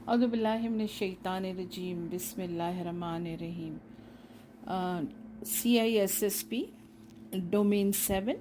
औज़ुबिल्लाहिमिनश्शैतानिर्रजीम बिस्मिल्लाहिर्रहमानिर्रहीम। CISSP domain 7।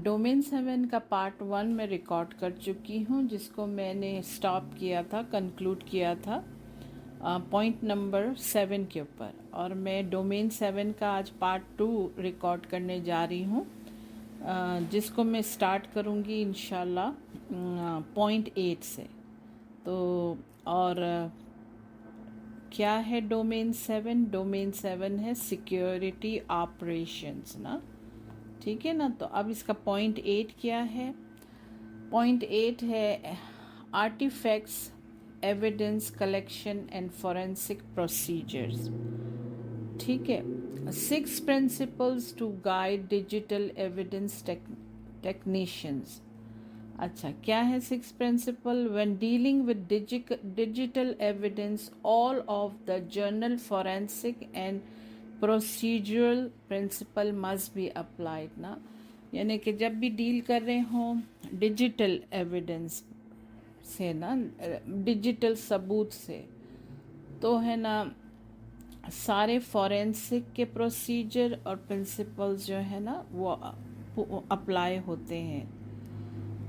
Domain 7 का part 1 में रिकॉर्ड कर चुकी हूँ, जिसको मैंने स्टॉप किया था, कंक्लूड किया था पॉइंट नंबर 7 के ऊपर। और मैं डोमेन 7 का आज पार्ट 2 रिकॉर्ड करने जा रही हूँ, जिसको मैं स्टार्ट करूँगी इंशाल्लाह पॉइंट 8 से। तो और क्या है डोमेन 7? डोमेन 7 है सिक्योरिटी ऑपरेशंस ना, ठीक है ना। तो अब इसका पॉइंट 8 क्या है? पॉइंट 8 है artifacts, evidence collection and forensic procedures. ठीक है, 6 principles to guide digital evidence technicians. अच्छा, क्या है 6 principle? When dealing with digital evidence all of the general forensic and procedural principle must be applied ना। यानी कि जब भी डील कर रहे हों डिजिटल एविडेंस से ना, डिजिटल सबूत से, तो है ना सारे फोरेंसिक के प्रोसीजर और प्रिंसिपल्स जो है ना वो अप्लाई होते हैं।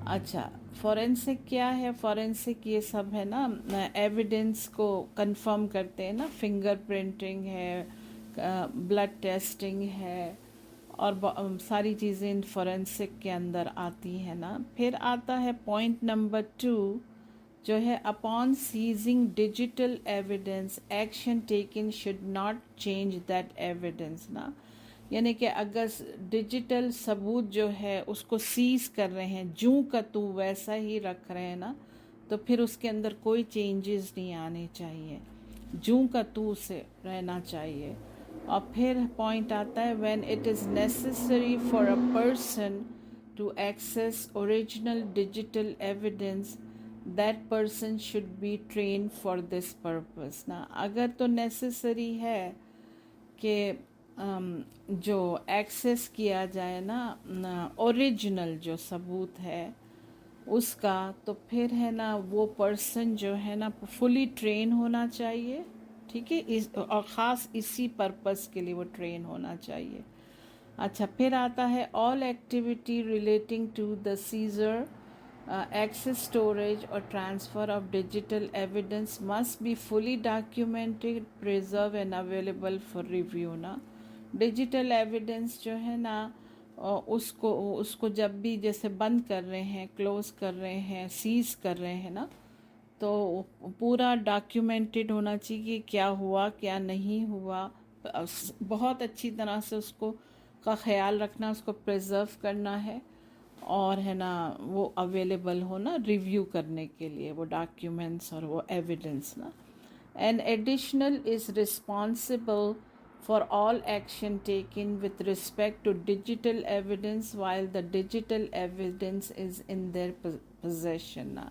अच्छा, फोरेंसिक क्या है? फोरेंसिक ये सब है ना, एविडेंस को कंफर्म करते हैं ना, फिंगर प्रिंटिंग है, ब्लड टेस्टिंग है, और सारी चीज़ें इन फोरेंसिक के अंदर आती है ना। फिर आता है पॉइंट नंबर 2, जो है upon seizing digital evidence action taken should not change that evidence ना। यानी कि अगर डिजिटल सबूत जो है उसको सीज कर रहे हैं, जूं का तू वैसा ही रख रहे हैं ना, तो फिर उसके अंदर कोई चेंजेस नहीं आने चाहिए, जूं का तू से रहना चाहिए। और फिर पॉइंट आता है when it is necessary for a person to access original digital evidence that person should be train for this purpose ना। अगर तो नेसेसरी है कि जो एक्सेस किया जाए ना ओरिजिनल जो सबूत है उसका, तो फिर है ना वो पर्सन जो है ना फुली ट्रेन होना चाहिए। ठीक है, और ख़ास इसी पर्पस के लिए वो ट्रेन होना चाहिए। अच्छा, फिर आता है all activity relating to the seizure, access, storage और transfer of digital evidence must be fully documented, preserve and available for review ना। डिजिटल एविडेंस जो है ना उसको उसको जब भी जैसे बंद कर रहे हैं, क्लोज कर रहे हैं, सीज कर रहे हैं ना, तो पूरा डॉक्यूमेंटेड होना चाहिए कि क्या हुआ क्या नहीं हुआ। बहुत अच्छी तरह से उसको का ख्याल रखना, उसको प्रिजर्व करना है, और है ना वो अवेलेबल हो ना रिव्यू करने के लिए वो डॉक्यूमेंट्स और वो एविडेंस ना। An additional is responsible for all action taken with respect to digital evidence while the digital evidence is in their possession ना।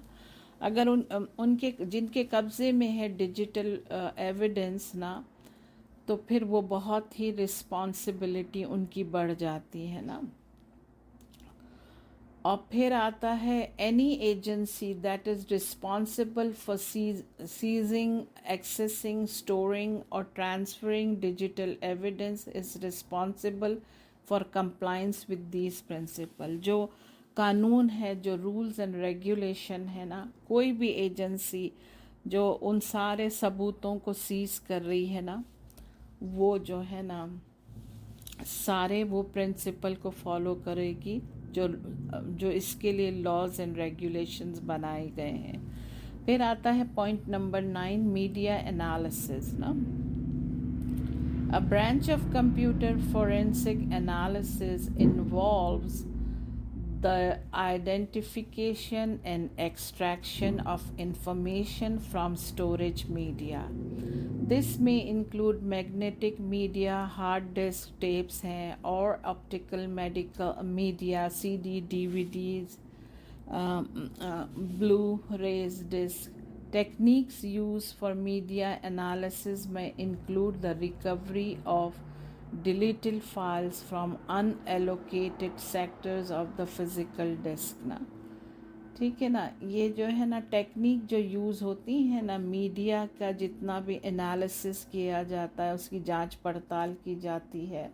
अगर उनके जिनके कब्ज़े में है डिजिटल एविडेंस ना, तो फिर वो बहुत ही रिस्पॉन्सिबिलिटी उनकी बढ़ जाती है ना। और फिर आता है any agency that is responsible for seizing, accessing, storing और transferring digital evidence is responsible for compliance with these principle. जो कानून है, जो रूल्स एंड रेगुलेशन है ना, कोई भी एजेंसी जो उन सारे सबूतों को सीज कर रही है ना, वो जो है ना सारे वो प्रिंसिपल को फॉलो करेगी जो जो इसके लिए लॉज एंड रेगुलेशंस बनाए गए हैं। फिर आता है पॉइंट नंबर 9, मीडिया एनालिसिस ना। A branch of computer forensic analysis involves the identification and extraction of information from storage media. This may include magnetic media, hard disk tapes हैं, और optical medical media, CD, DVDs, Blu-rays disc. Techniques used for media analysis may include the recovery of deleted files from unallocated sectors of the physical disk ना। ठीक है ना। ये जो है ना टेक्निक जो यूज़ होती है ना, मीडिया का जितना भी एनालिसिस किया जाता है, उसकी जांच पड़ताल की जाती है,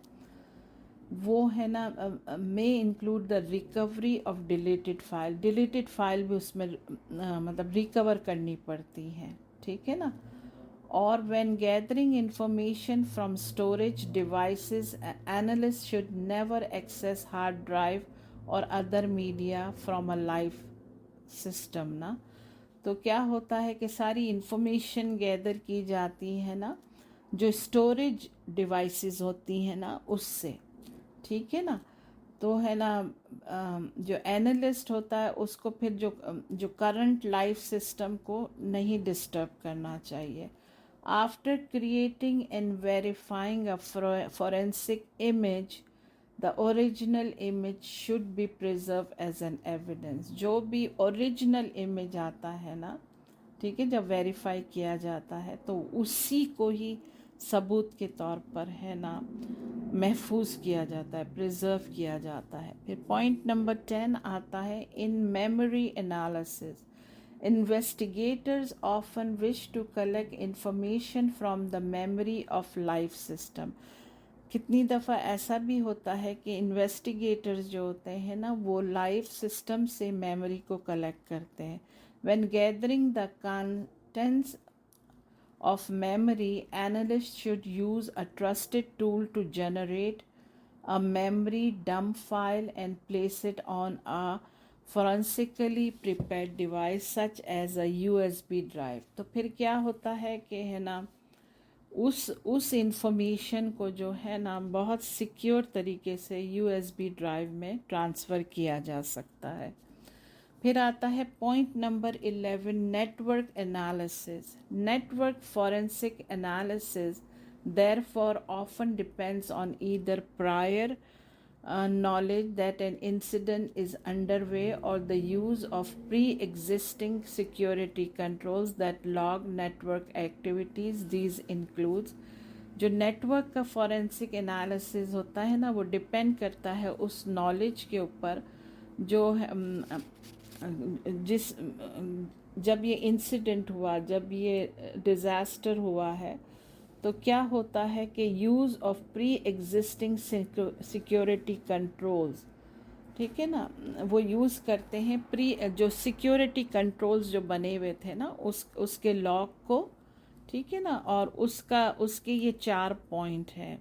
वो है ना may include the recovery of deleted file भी उसमें मतलब रिकवर करनी पड़ती है, ठीक है ना। और when gathering information from storage devices, analysts should never access hard drive or other media from a live system ना। तो क्या होता है कि सारी इंफॉर्मेशन गैदर की जाती है ना जो स्टोरेज डिवाइसेस होती हैं ना उससे, ठीक है ना। तो है ना जो एनालिस्ट होता है उसको फिर जो करंट लाइफ सिस्टम को नहीं डिस्टर्ब करना चाहिए। After creating and verifying a forensic image, the original image should be preserve as an evidence. जो भी ओरिजिनल इमेज आता है ना, ठीक है, जब वेरीफाई किया जाता है तो उसी को ही सबूत के तौर पर है ना महफूज किया जाता है, प्रिजर्व किया जाता है। फिर पॉइंट नंबर 10 आता है, in memory analysis investigators often wish to collect information from the memory of life system। कितनी दफ़ा ऐसा भी होता है कि इन्वेस्टिगेटर्स जो होते हैं ना वो लाइफ सिस्टम से मेमोरी को कलेक्ट करते हैं। When gathering the contents of memory, analysts should use a trusted tool to generate a memory dump file and place it on a forensically prepared device such as a USB drive। तो फिर क्या होता है कि है ना उस information को जो है ना बहुत सिक्योर तरीके से USB ड्राइव में ट्रांसफ़र किया जा सकता है। फिर आता है point number 11, network analysis. Network forensic analysis therefore often depends on either prior knowledge that an incident is underway or the use of pre-existing security controls that log network activities। These includes जो network का forensic analysis होता है ना वो depend करता है उस knowledge के ऊपर जो जिस जब ये इंसिडेंट हुआ, जब ये डिज़ास्टर हुआ है, तो क्या होता है कि use of pre existing security controls, ठीक है ना, वो यूज़ करते हैं जो सिक्योरिटी कंट्रोल्स जो बने हुए थे ना उसके लॉक को, ठीक है ना। और उसके ये 4 पॉइंट हैं।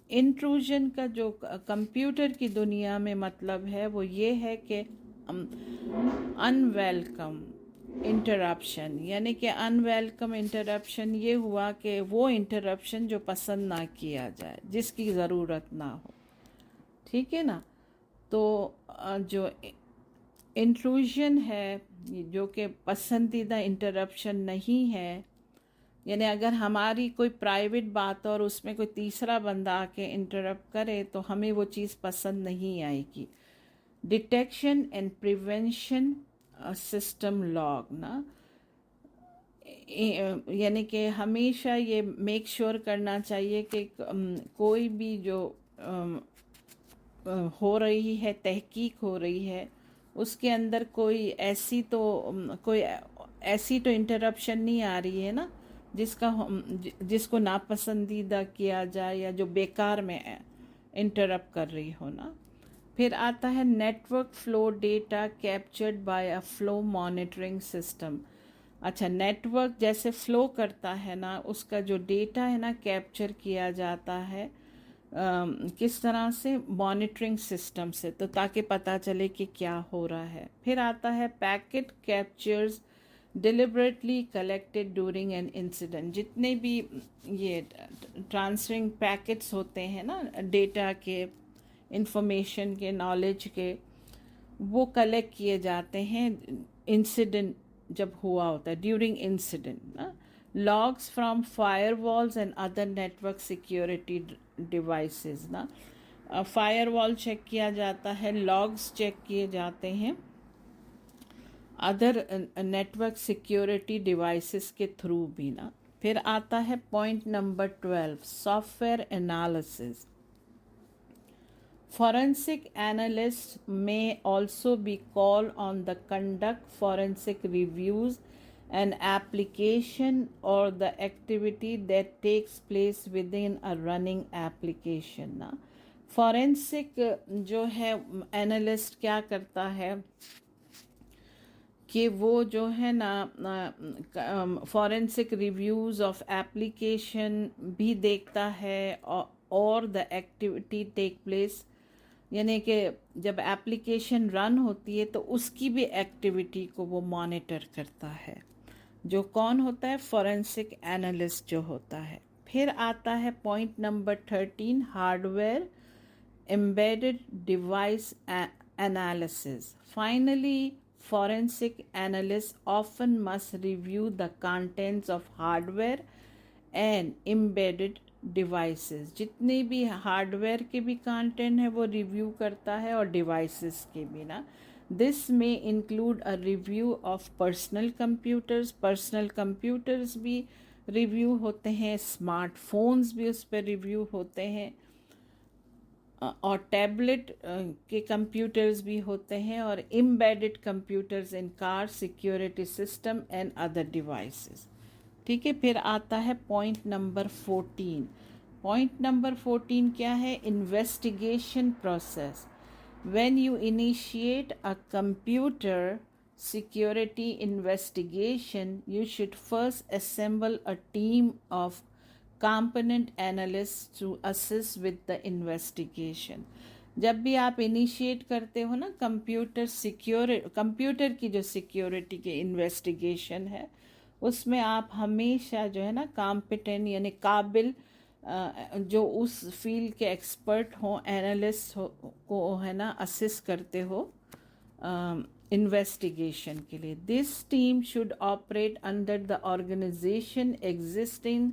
इंट्रूजन का जो कंप्यूटर की दुनिया में मतलब है वो ये है कि अनवेलकम इंटरप्शन, यानी कि अनवेलकम इंटरप्शन ये हुआ कि वो इंटरप्शन जो पसंद ना किया जाए, जिसकी ज़रूरत ना हो, ठीक है ना। तो जो इंट्रूजन है जो कि पसंदीदा इंटरप्शन नहीं है, यानी अगर हमारी कोई प्राइवेट बात और उसमें कोई तीसरा बंदा आके इंटरप्ट करे तो हमें वो चीज़ पसंद नहीं आएगी। Detection and prevention system log ना, यानी कि हमेशा ये मेक श्योर करना चाहिए कि कोई भी जो हो रही है, तहकीक हो रही है, उसके अंदर कोई ऐसी तो इंटरप्शन नहीं आ रही है ना जिसको नापसंदीदा किया जाए या जो बेकार में इंटरप्ट कर रही हो ना। फिर आता है network flow data captured by a flow monitoring system. अच्छा, नेटवर्क जैसे फ्लो करता है ना उसका जो डेटा है ना कैप्चर किया जाता है किस तरह से, मॉनिटरिंग सिस्टम से, तो ताकि पता चले कि क्या हो रहा है। फिर आता है packet captures deliberately collected during an incident. जितने भी ये ट्रांसफरिंग पैकेट्स होते हैं ना डेटा के, इंफॉर्मेशन के, नॉलेज के, वो कलेक्ट किए जाते हैं इंसिडेंट जब हुआ होता है, ड्यूरिंग इंसिडेंट ना। Logs from firewalls and other network security devices ना, फायरवॉल चेक किया जाता है, लॉग्स चेक किए जाते हैं अदर नेटवर्क सिक्योरिटी डिवाइसेस के थ्रू भी ना। फिर आता है point number 12, software analysis. Forensic analysts may also be called on the conduct forensic reviews an application or the activity that takes place within a running application ना forensic जो है analyst क्या करता है कि वो जो है ना फॉरेंसिक रिव्यूज़ ऑफ एप्लीकेशन भी देखता है और द एक्टिविटी टेक प्लेस यानी कि जब एप्लीकेशन रन होती है तो उसकी भी एक्टिविटी को वो मॉनिटर करता है जो कौन होता है फॉरेंसिक एनालिस्ट जो होता है। फिर आता है point number 13 hardware embedded device analysis. Finally, forensic analysts often must review the contents of hardware and embedded devices. जितने भी हार्डवेयर के भी कंटेंट है वो रिव्यू करता है और डिवाइसेस के भी ना। दिस में include a review of personal computers भी रिव्यू होते हैं, स्मार्टफोन्स भी उस पर रिव्यू होते हैं और टैबलेट के कंप्यूटर्स भी होते हैं और embedded computers in car security system and other devices. ठीक है, फिर आता है पॉइंट नंबर 14। पॉइंट नंबर 14 क्या है? Investigation process. When you initiate a computer security investigation, you should first assemble a team of component analysts to assist with the investigation. जब भी आप इनिशिएट करते हो ना कंप्यूटर की जो सिक्योरिटी के इन्वेस्टिगेशन है उसमें आप हमेशा जो है ना कॉम्पिटेंट यानी काबिल जो उस फील्ड के एक्सपर्ट हों एनालिस्ट को है ना असिस्ट करते हो इन्वेस्टिगेशन के लिए। This team should operate under the organisation existing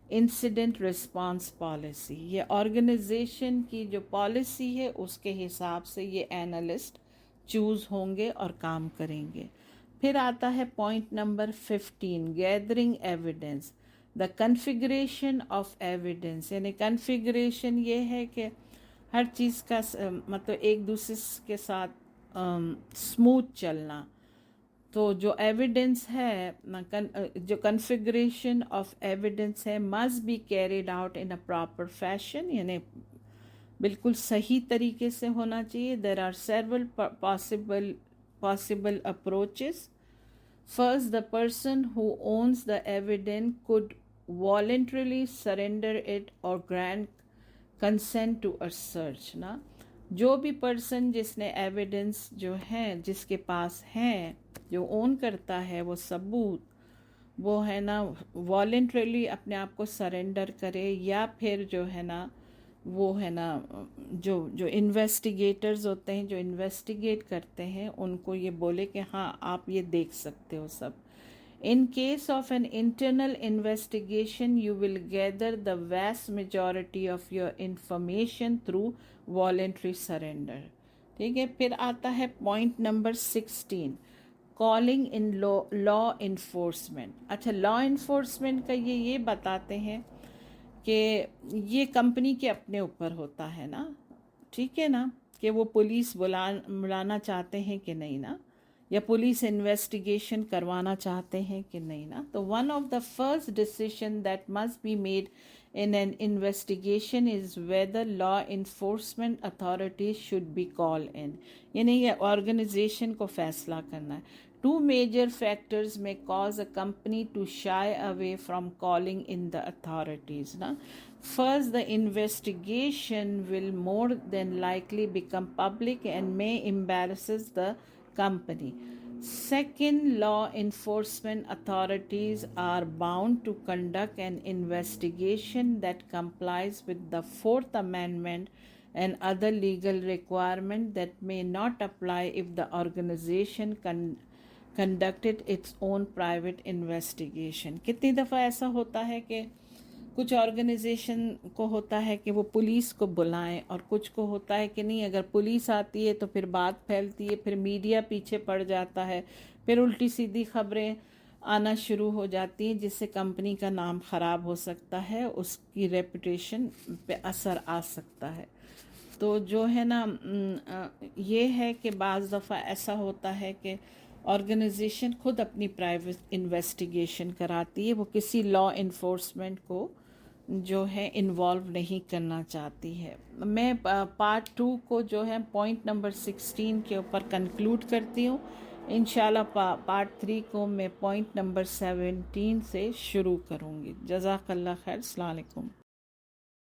incident response policy. ये ऑर्गेनाइजेशन की जो पॉलिसी है उसके हिसाब से ये एनालिस्ट चूज़ होंगे और काम करेंगे। फिर आता है point number 15 gathering evidence. The configuration of evidence यानी कन्फिगरेशन ये है कि हर चीज़ का मतलब एक दूसरे के साथ स्मूथ चलना। तो जो एविडेंस है जो कन्फिगरेशन ऑफ एविडेंस है must be carried out in a proper fashion यानी बिल्कुल सही तरीके से होना चाहिए। There are several possible approaches. First, the person who owns the evidence could voluntarily surrender it or grant consent to a search ना। जो भी पर्सन जिसने एविडेंस जो है जिसके पास है जो ओन करता है वो सबूत वो है ना वॉलेंटरली अपने आप को सरेंडर करे या फिर जो है ना वो है ना जो जो इन्वेस्टिगेटर्स होते हैं जो इन्वेस्टिगेट करते हैं उनको ये बोले कि हाँ आप ये देख सकते हो सब। In case of an internal investigation, you will gather the vast majority of your information through voluntary surrender. ठीक है, फिर आता है point number 16 calling in law enforcement. अच्छा, लॉ इन्फोर्समेंट का ये बताते हैं कि ये कंपनी के अपने ऊपर होता है ना, ठीक है ना, कि वो पुलिस बुलाना चाहते हैं कि नहीं ना, या पुलिस इन्वेस्टिगेशन करवाना चाहते हैं कि नहीं ना। तो one of the first decision that must be made in an investigation is whether law enforcement authorities should be call in, यानी ये ऑर्गेनाइजेशन को फैसला करना है। Two major factors may cause a company to shy away from calling in the authorities. Na? First, the investigation will more than likely become public and may embarrass the company. Second, law enforcement authorities are bound to conduct an investigation that complies with the Fourth Amendment and other legal requirements that may not apply if the organization conducted its own private investigation. कितनी दफ़ा ऐसा होता है कि कुछ organisation को होता है कि वो पुलिस को बुलाएं और कुछ को होता है कि नहीं, अगर पुलिस आती है तो फिर बात फैलती है, फिर मीडिया पीछे पड़ जाता है, फिर उल्टी सीधी खबरें आना शुरू हो जाती हैं जिससे कंपनी का नाम ख़राब हो सकता है, उसकी रेपुटेशन पे असर आ सकता है। तो जो है ना ये है कि बाज़ दफ़ा ऐसा होता है कि ऑर्गेनाइजेशन खुद अपनी प्राइवेट इन्वेस्टिगेशन कराती है, वो किसी लॉ इन्फोर्समेंट को जो है इन्वॉल्व नहीं करना चाहती है। मैं पार्ट 2 को जो है पॉइंट नंबर 16 के ऊपर कंक्लूड करती हूँ। इंशाल्लाह पार्ट 3 को मैं पॉइंट नंबर 17 से शुरू करूँगी। जज़ाकल्लाह खैर। अस्सलाम वालेकुम।